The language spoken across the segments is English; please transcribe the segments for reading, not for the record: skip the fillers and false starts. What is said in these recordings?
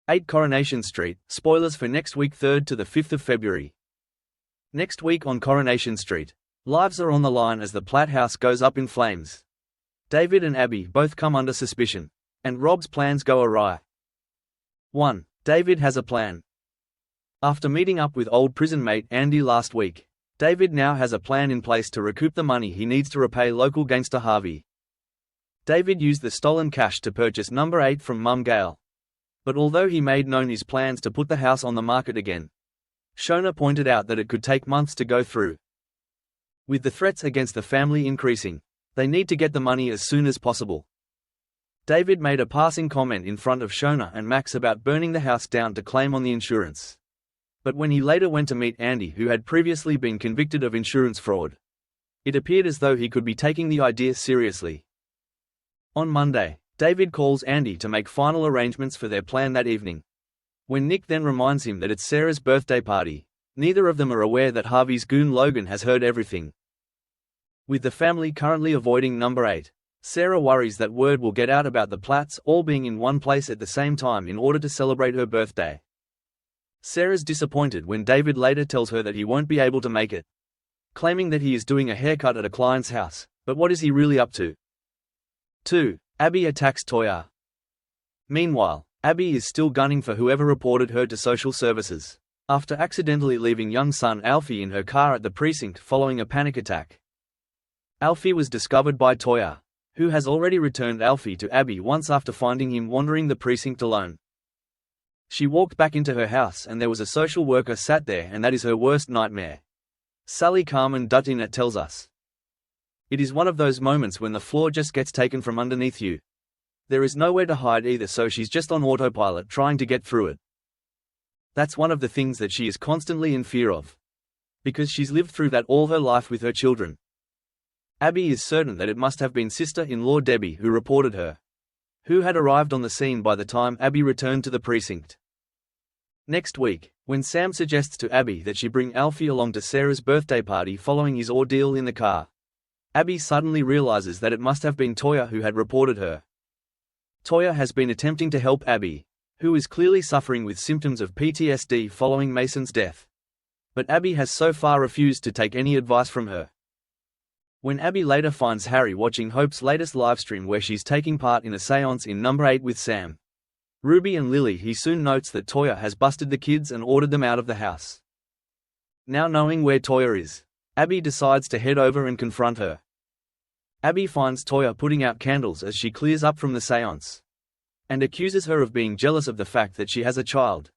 8 Coronation Street, spoilers for next week 3rd to the 5th of February. Next week on Coronation Street, lives are on the line as the Platt house goes up in flames. David and Abby both come under suspicion, and Rob's plans go awry. 1. David has a plan. After meeting up with old prison mate Andy last week, David now has a plan in place to recoup the money he needs to repay local gangster Harvey. David used the stolen cash to purchase number 8 from Mum Gail. But although he made known his plans to put the house on the market again, Shona pointed out that it could take months to go through. With the threats against the family increasing, they need to get the money as soon as possible. David made a passing comment in front of Shona and Max about burning the house down to claim on the insurance. But when he later went to meet Andy, who had previously been convicted of insurance fraud, it appeared as though he could be taking the idea seriously. On Monday, David calls Andy to make final arrangements for their plan that evening. When Nick then reminds him that it's Sarah's birthday party, neither of them are aware that Harvey's goon Logan has heard everything. With the family currently avoiding number 8, Sarah worries that word will get out about the Platts all being in one place at the same time in order to celebrate her birthday. Sarah's disappointed when David later tells her that he won't be able to make it, claiming that he is doing a haircut at a client's house, but what is he really up to? 2. Abby attacks Toya. Meanwhile, Abby is still gunning for whoever reported her to social services, after accidentally leaving young son Alfie in her car at the precinct following a panic attack. Alfie was discovered by Toya, who has already returned Alfie to Abby once after finding him wandering the precinct alone. She walked back into her house and there was a social worker sat there, and that is her worst nightmare. Sally Carmen Duttinet tells us. It is one of those moments when the floor just gets taken from underneath you. There is nowhere to hide either, so she's just on autopilot trying to get through it. That's one of the things that she is constantly in fear of, because she's lived through that all her life with her children. Abby is certain that it must have been sister-in-law Debbie who reported her, who had arrived on the scene by the time Abby returned to the precinct. Next week, when Sam suggests to Abby that she bring Alfie along to Sarah's birthday party following his ordeal in the car, Abby suddenly realizes that it must have been Toya who had reported her. Toya has been attempting to help Abby, who is clearly suffering with symptoms of PTSD following Mason's death. But Abby has so far refused to take any advice from her. When Abby later finds Harry watching Hope's latest livestream where she's taking part in a seance in number 8 with Sam, Ruby and Lily, he soon notes that Toya has busted the kids and ordered them out of the house. Now knowing where Toya is, Abby decides to head over and confront her. Abby finds Toya putting out candles as she clears up from the seance, and accuses her of being jealous of the fact that she has a child.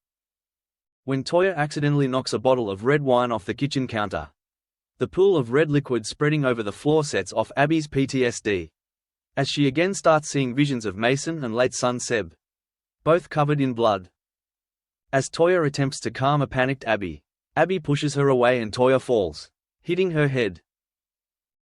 When Toya accidentally knocks a bottle of red wine off the kitchen counter, the pool of red liquid spreading over the floor sets off Abby's PTSD, as she again starts seeing visions of Mason and late son Seb, both covered in blood. As Toya attempts to calm a panicked Abby, Abby pushes her away and Toya falls, hitting her head.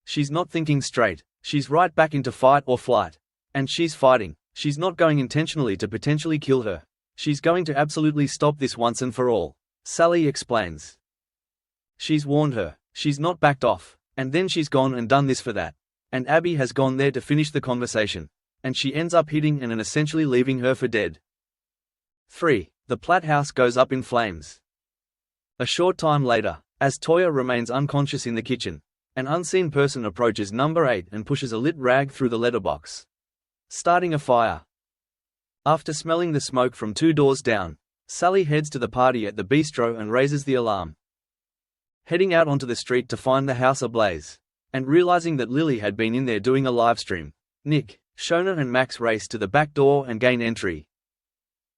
She's not thinking straight, she's right back into fight or flight. And she's fighting. She's not going intentionally to potentially kill her. She's going to absolutely stop this once and for all, Sally explains. She's warned her, she's not backed off, and then she's gone and done this for that. And Abby has gone there to finish the conversation, and she ends up hitting and essentially leaving her for dead. 3. The Platt house goes up in flames. A short time later, as Toya remains unconscious in the kitchen, an unseen person approaches number 8 and pushes a lit rag through the letterbox, starting a fire. After smelling the smoke from 2 doors down, Sally heads to the party at the bistro and raises the alarm. Heading out onto the street to find the house ablaze, and realizing that Lily had been in there doing a livestream, Nick, Shona and Max race to the back door and gain entry.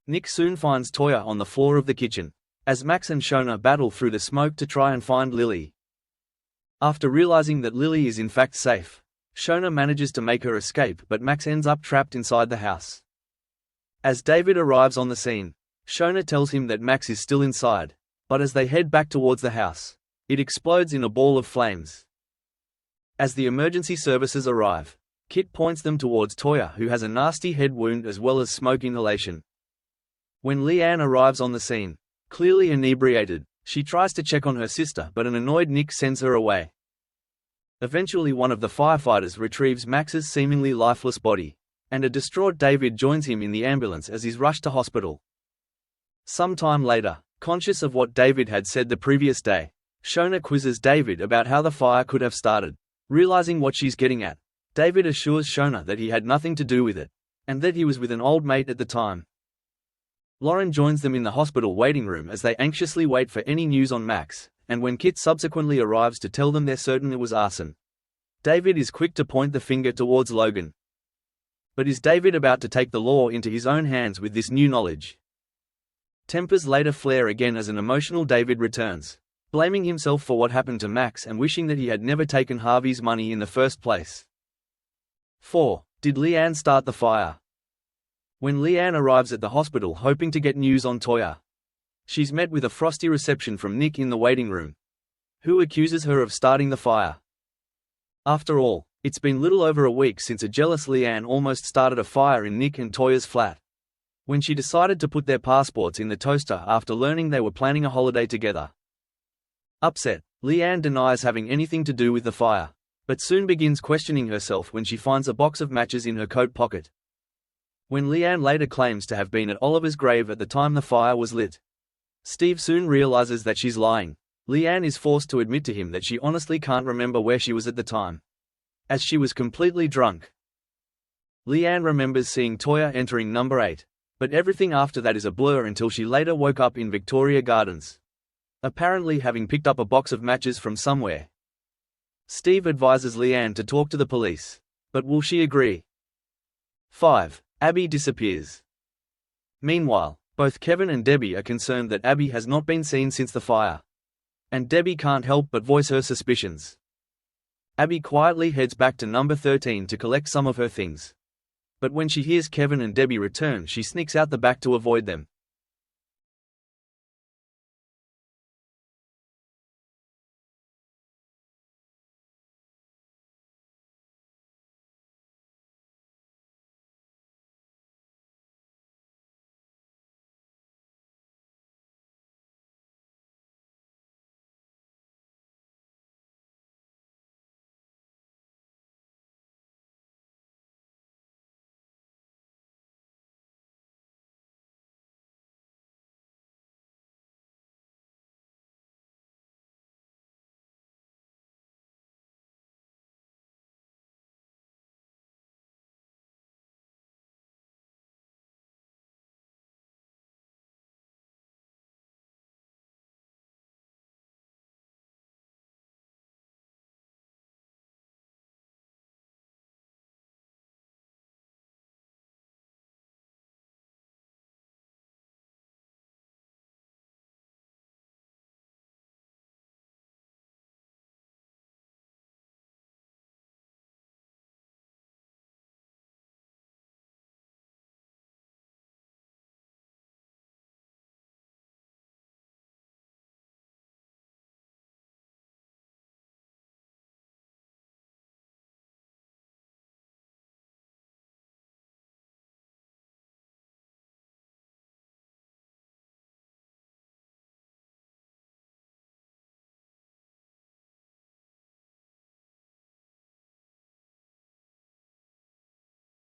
Nick soon finds Toya on the floor of the kitchen, as Max and Shona battle through the smoke to try and find Lily. After realizing that Lily is in fact safe, Shona manages to make her escape, but Max ends up trapped inside the house. As David arrives on the scene, Shona tells him that Max is still inside, but as they head back towards the house, it explodes in a ball of flames. As the emergency services arrive, Kit points them towards Toya, who has a nasty head wound as well as smoke inhalation. When Leanne arrives on the scene, clearly inebriated, she tries to check on her sister, but an annoyed Nick sends her away. Eventually one of the firefighters retrieves Max's seemingly lifeless body, and a distraught David joins him in the ambulance as he's rushed to hospital. Some time later, conscious of what David had said the previous day, Shona quizzes David about how the fire could have started. Realizing what she's getting at, David assures Shona that he had nothing to do with it, and that he was with an old mate at the time. Lauren joins them in the hospital waiting room as they anxiously wait for any news on Max, and when Kit subsequently arrives to tell them they're certain it was arson. David is quick to point the finger towards Logan. But is David about to take the law into his own hands with this new knowledge? Tempers later flare again as an emotional David returns, blaming himself for what happened to Max and wishing that he had never taken Harvey's money in the first place. 4. Did Leanne start the fire? When Leanne arrives at the hospital hoping to get news on Toya, she's met with a frosty reception from Nick in the waiting room, who accuses her of starting the fire. After all, it's been little over a week since a jealous Leanne almost started a fire in Nick and Toya's flat, when she decided to put their passports in the toaster after learning they were planning a holiday together. Upset, Leanne denies having anything to do with the fire, but soon begins questioning herself when she finds a box of matches in her coat pocket. When Leanne later claims to have been at Oliver's grave at the time the fire was lit, Steve soon realizes that she's lying. Leanne is forced to admit to him that she honestly can't remember where she was at the time, as she was completely drunk. Leanne remembers seeing Toya entering number 8, but everything after that is a blur until she later woke up in Victoria Gardens, apparently having picked up a box of matches from somewhere. Steve advises Leanne to talk to the police, but will she agree? 5. Abby disappears. Meanwhile, both Kevin and Debbie are concerned that Abby has not been seen since the fire, and Debbie can't help but voice her suspicions. Abby quietly heads back to number 13 to collect some of her things, but when she hears Kevin and Debbie return, she sneaks out the back to avoid them.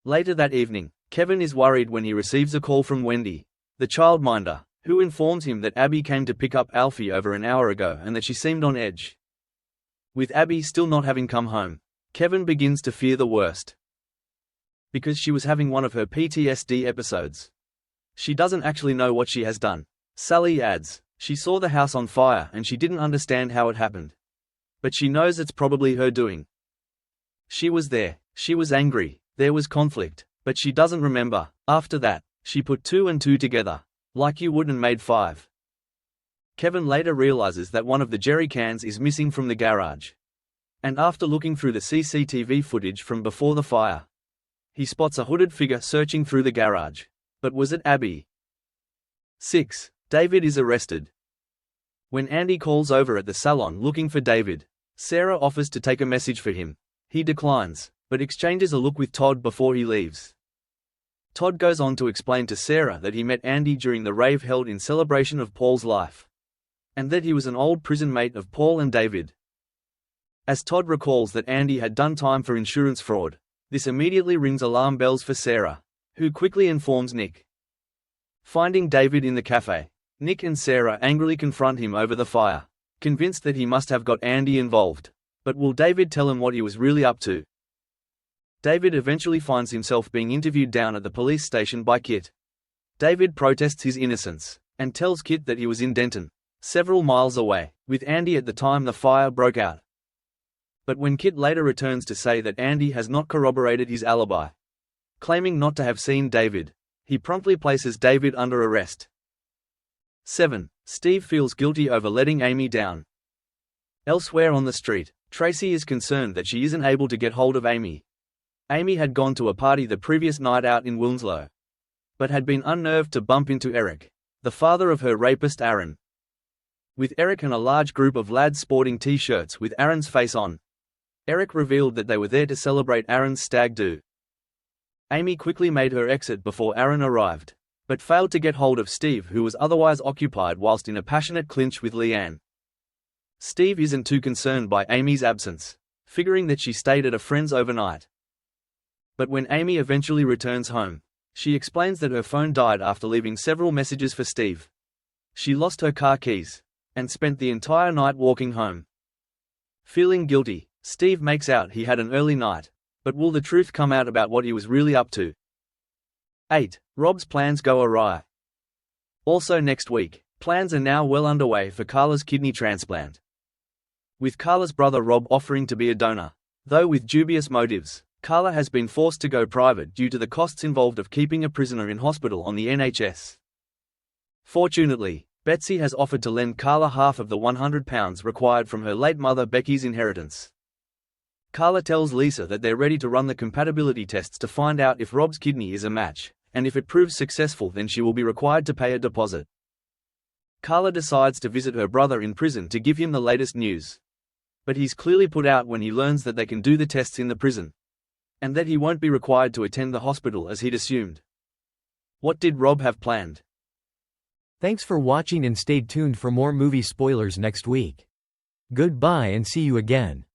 Later that evening, Kevin is worried when he receives a call from Wendy, the childminder, who informs him that Abby came to pick up Alfie over an hour ago and that she seemed on edge. With Abby still not having come home, Kevin begins to fear the worst, because she was having one of her PTSD episodes. She doesn't actually know what she has done. Sally adds, she saw the house on fire and she didn't understand how it happened, but she knows it's probably her doing. She was there, she was angry, there was conflict, but she doesn't remember. After that, she put 2 and 2 together, like you would, and made 5. Kevin later realizes that one of the jerry cans is missing from the garage, and after looking through the CCTV footage from before the fire, he spots a hooded figure searching through the garage. But was it Abby? 6. David is arrested. When Andy calls over at the salon looking for David, Sarah offers to take a message for him. He declines, but exchanges a look with Todd before he leaves. Todd goes on to explain to Sarah that he met Andy during the rave held in celebration of Paul's life, and that he was an old prison mate of Paul and David. As Todd recalls that Andy had done time for insurance fraud, this immediately rings alarm bells for Sarah, who quickly informs Nick. Finding David in the cafe, Nick and Sarah angrily confront him over the fire, convinced that he must have got Andy involved. But will David tell him what he was really up to? David eventually finds himself being interviewed down at the police station by Kit. David protests his innocence, and tells Kit that he was in Denton, several miles away, with Andy at the time the fire broke out. But when Kit later returns to say that Andy has not corroborated his alibi, claiming not to have seen David, he promptly places David under arrest. 7. Steve feels guilty over letting Amy down. Elsewhere on the street, Tracy is concerned that she isn't able to get hold of Amy. Amy had gone to a party the previous night out in Wilmslow, but had been unnerved to bump into Eric, the father of her rapist Aaron. With Eric and a large group of lads sporting t-shirts with Aaron's face on, Eric revealed that they were there to celebrate Aaron's stag do. Amy quickly made her exit before Aaron arrived, but failed to get hold of Steve, who was otherwise occupied whilst in a passionate clinch with Leanne. Steve isn't too concerned by Amy's absence, figuring that she stayed at a friend's overnight. But when Amy eventually returns home, she explains that her phone died after leaving several messages for Steve. She lost her car keys, and spent the entire night walking home. Feeling guilty, Steve makes out he had an early night, but will the truth come out about what he was really up to? 8. Rob's plans go awry. Also next week, plans are now well underway for Carla's kidney transplant, with Carla's brother Rob offering to be a donor, though with dubious motives. Carla has been forced to go private due to the costs involved of keeping a prisoner in hospital on the NHS. Fortunately, Betsy has offered to lend Carla half of the £100 required from her late mother Becky's inheritance. Carla tells Lisa that they're ready to run the compatibility tests to find out if Rob's kidney is a match, and if it proves successful then she will be required to pay a deposit. Carla decides to visit her brother in prison to give him the latest news. But he's clearly put out when he learns that they can do the tests in the prison, and that he won't be required to attend the hospital as he'd assumed. What did Rob have planned? Thanks for watching and stay tuned for more movie spoilers next week. Goodbye and see you again.